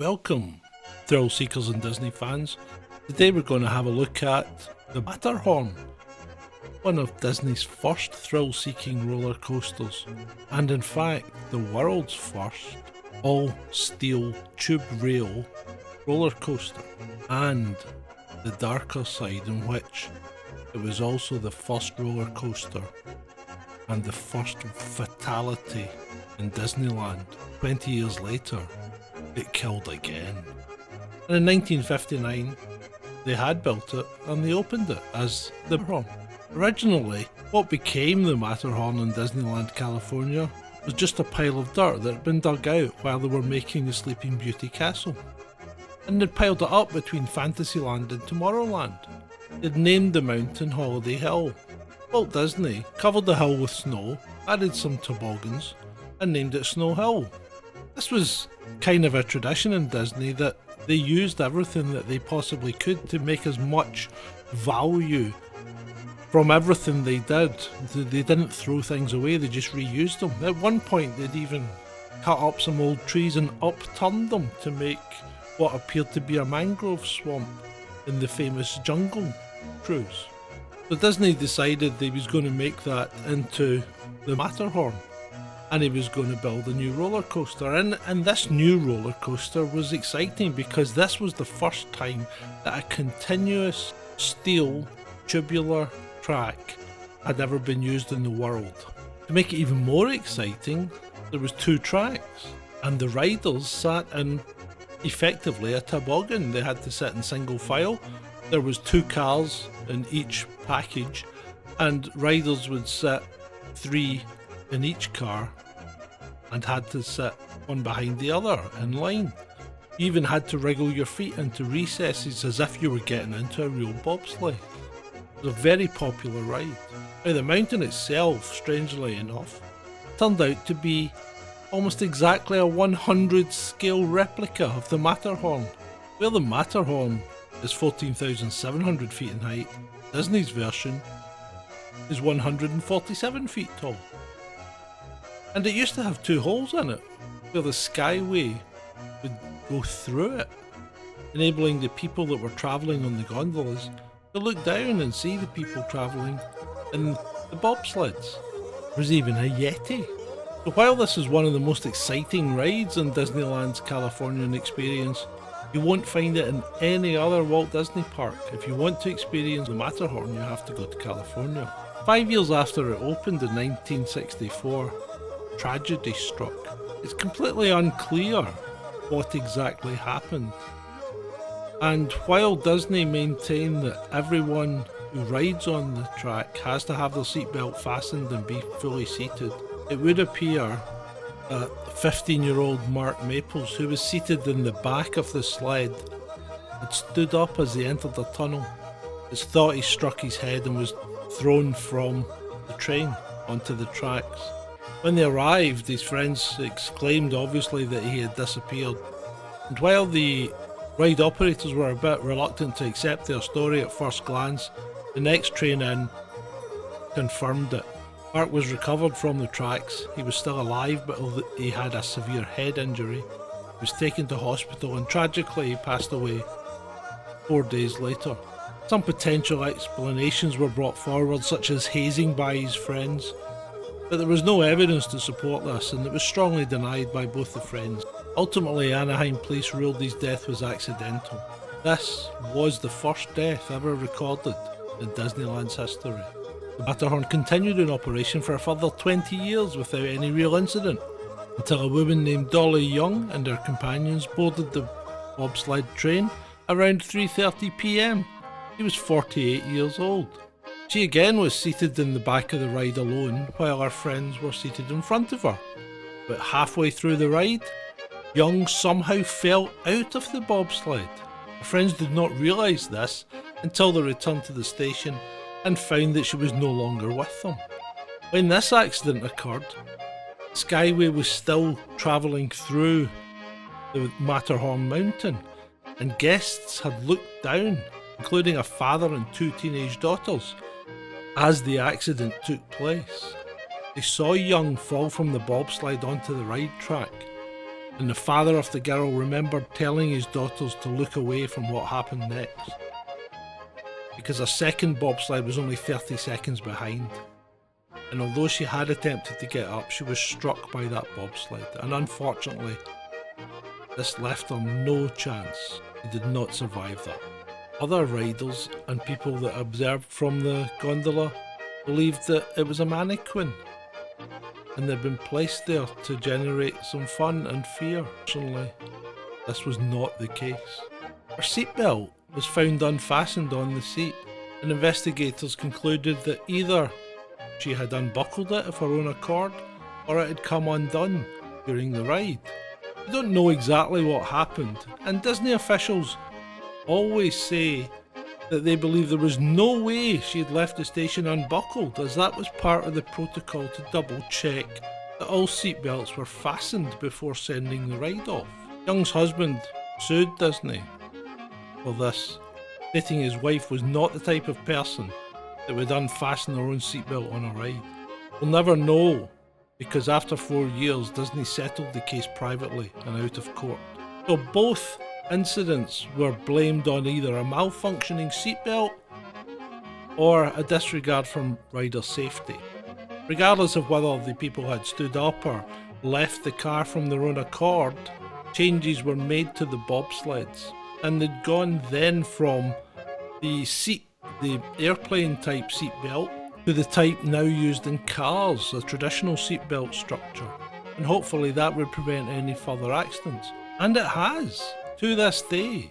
Welcome, thrill seekers and Disney fans. Today we're going to have a look at the Matterhorn, one of Disney's first thrill-seeking roller coasters, and in fact the world's first all-steel tube rail roller coaster, and the darker side in which it was also the first roller coaster and the first fatality in Disneyland. 20 years later, it killed again. And in 1959, they had built it and they opened it as the Matterhorn. Originally, what became the Matterhorn in Disneyland, California was just a pile of dirt that had been dug out while they were making the Sleeping Beauty castle. And they'd piled it up between Fantasyland and Tomorrowland. They'd named the mountain Holiday Hill. Walt Disney covered the hill with snow, added some toboggans, and named it Snow Hill. This was kind of a tradition in Disney that they used everything that they possibly could to make as much value from everything they did. They didn't throw things away, they just reused them. At one point they'd even cut up some old trees and upturned them to make what appeared to be a mangrove swamp in the famous Jungle Cruise. So Disney decided they was going to make that into the Matterhorn, and he was going to build a new roller coaster. And this new roller coaster was exciting because this was the first time that a continuous steel tubular track had ever been used in the world. To make it even more exciting, there was two tracks, and the riders sat in effectively a toboggan. They had to sit in single file. There was two cars in each package, and riders would sit three in each car and had to sit one behind the other in line. You even had to wriggle your feet into recesses as if you were getting into a real bobsleigh. It was a very popular ride. Now, the mountain itself, strangely enough, turned out to be almost exactly a 100 scale replica of the Matterhorn. Where the Matterhorn is 14,700 feet in height, Disney's version is 147 feet tall. And it used to have two holes in it, where the skyway would go through it, enabling the people that were travelling on the gondolas to look down and see the people travelling in the bobsleds. There was even a Yeti. So while this is one of the most exciting rides in Disneyland's Californian experience, you won't find it in any other Walt Disney park. If you want to experience the Matterhorn, you have to go to California. 5 years after it opened in 1964, tragedy struck. It's completely unclear what exactly happened. And while Disney maintained that everyone who rides on the track has to have their seatbelt fastened and be fully seated, it would appear that 15-year-old Mark Maples, who was seated in the back of the sled, had stood up as they entered the tunnel. It's thought he struck his head and was thrown from the train onto the tracks. When they arrived, his friends exclaimed obviously that he had disappeared. And while the ride operators were a bit reluctant to accept their story at first glance, the next train in confirmed it. Mark was recovered from the tracks. He was still alive, but he had a severe head injury. He was taken to hospital and tragically he passed away 4 days later. Some potential explanations were brought forward, such as hazing by his friends, but there was no evidence to support this, and it was strongly denied by both the friends. Ultimately, Anaheim police ruled his death was accidental. This was the first death ever recorded in Disneyland's history. The Matterhorn continued in operation for a further 20 years without any real incident, until a woman named Dolly Young and her companions boarded the bobsled train around 3:30 PM. She was 48 years old. She again was seated in the back of the ride alone, while her friends were seated in front of her. But halfway through the ride, Young somehow fell out of the bobsled. Her friends did not realise this until they returned to the station and found that she was no longer with them. When this accident occurred, Skyway was still travelling through the Matterhorn mountain, and guests had looked down, including a father and two teenage daughters, as the accident took place. They saw Young fall from the bobsled onto the ride track, and the father of the girl remembered telling his daughters to look away from what happened next, because a second bobsled was only 30 seconds behind. And although she had attempted to get up, she was struck by that bobsled, and unfortunately, this left her no chance. She did not survive that. Other riders and people that observed from the gondola believed that it was a mannequin, and they'd been placed there to generate some fun and fear. Personally, this was not the case. Her seatbelt was found unfastened on the seat, and investigators concluded that either she had unbuckled it of her own accord, or it had come undone during the ride. We don't know exactly what happened, and Disney officials always say that they believe there was no way she had left the station unbuckled, as that was part of the protocol to double check that all seatbelts were fastened before sending the ride off. Young's husband sued Disney for this, stating his wife was not the type of person that would unfasten her own seatbelt on a ride. We'll never know, because after 4 years Disney settled the case privately and out of court. So both incidents were blamed on either a malfunctioning seatbelt or a disregard for rider safety. Regardless of whether the people had stood up or left the car from their own accord, changes were made to the bobsleds, and they'd gone then from the airplane type seatbelt to the type now used in cars, a traditional seatbelt structure, and hopefully that would prevent any further accidents. And it has, to this day.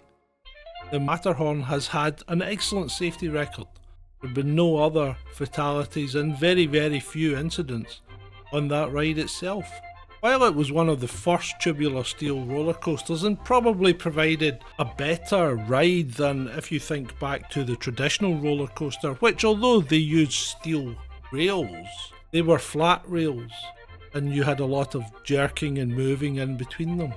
The Matterhorn has had an excellent safety record. There have been no other fatalities and very, very few incidents on that ride itself. While it was one of the first tubular steel roller coasters and probably provided a better ride than if you think back to the traditional roller coaster, which although they used steel rails, they were flat rails and you had a lot of jerking and moving in between them.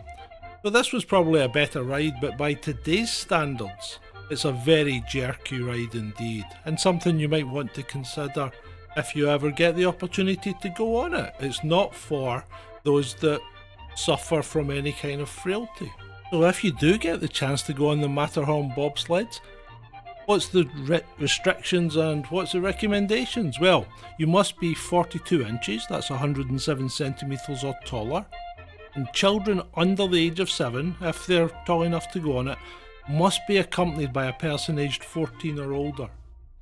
So this was probably a better ride, but by today's standards, it's a very jerky ride indeed, and something you might want to consider if you ever get the opportunity to go on it. It's not for those that suffer from any kind of frailty. So if you do get the chance to go on the Matterhorn bobsleds, what's the restrictions and what's the recommendations? Well, you must be 42 inches, that's 107 centimetres or taller, and children under the age of 7, if they're tall enough to go on it, must be accompanied by a person aged 14 or older.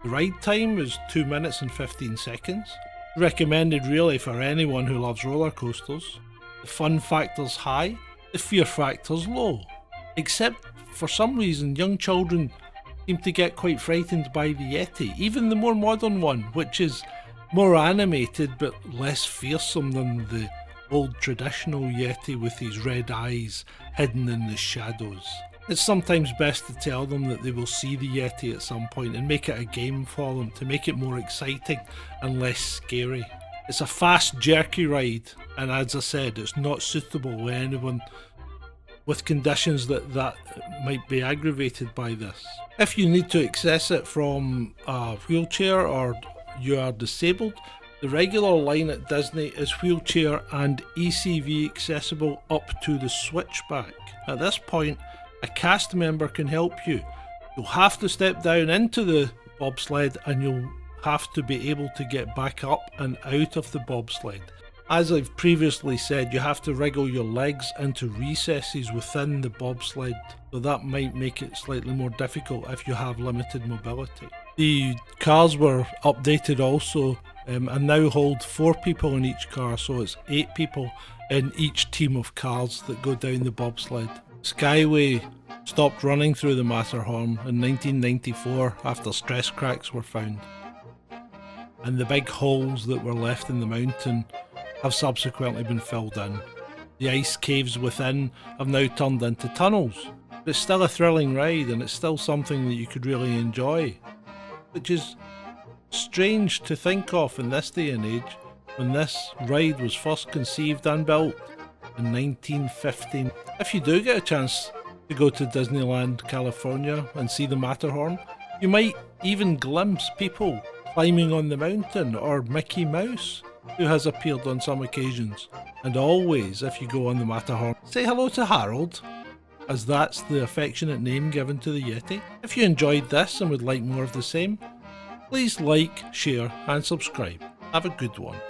The ride time is 2 minutes and 15 seconds. Recommended really for anyone who loves roller coasters. The fun factor's high, the fear factor's low. Except for some reason young children seem to get quite frightened by the Yeti, even the more modern one, which is more animated but less fearsome than the old traditional Yeti with his red eyes hidden in the shadows. It's sometimes best to tell them that they will see the Yeti at some point and make it a game for them to make it more exciting and less scary. It's a fast, jerky ride, and as I said, it's not suitable for anyone with conditions that might be aggravated by this. If you need to access it from a wheelchair or you are disabled, the regular line at Disney is wheelchair and ECV accessible up to the switchback. At this point, a cast member can help you. You'll have to step down into the bobsled and you'll have to be able to get back up and out of the bobsled. As I've previously said, you have to wriggle your legs into recesses within the bobsled, so that might make it slightly more difficult if you have limited mobility. The cars were updated also and now hold 4 people in each car, so it's 8 people in each team of cars that go down the bobsled. Skyway stopped running through the Matterhorn in 1994 after stress cracks were found, and the big holes that were left in the mountain have subsequently been filled in. The ice caves within have now turned into tunnels, but it's still a thrilling ride and it's still something that you could really enjoy, which is strange to think of in this day and age when this ride was first conceived and built in 1915. If you do get a chance to go to Disneyland, California and see the Matterhorn, you might even glimpse people climbing on the mountain or Mickey Mouse. who has appeared on some occasions. And always, if you go on the Matterhorn, say hello to Harold, as that's the affectionate name given to the Yeti. If you enjoyed this and would like more of the same, please like, share and subscribe. Have a good one.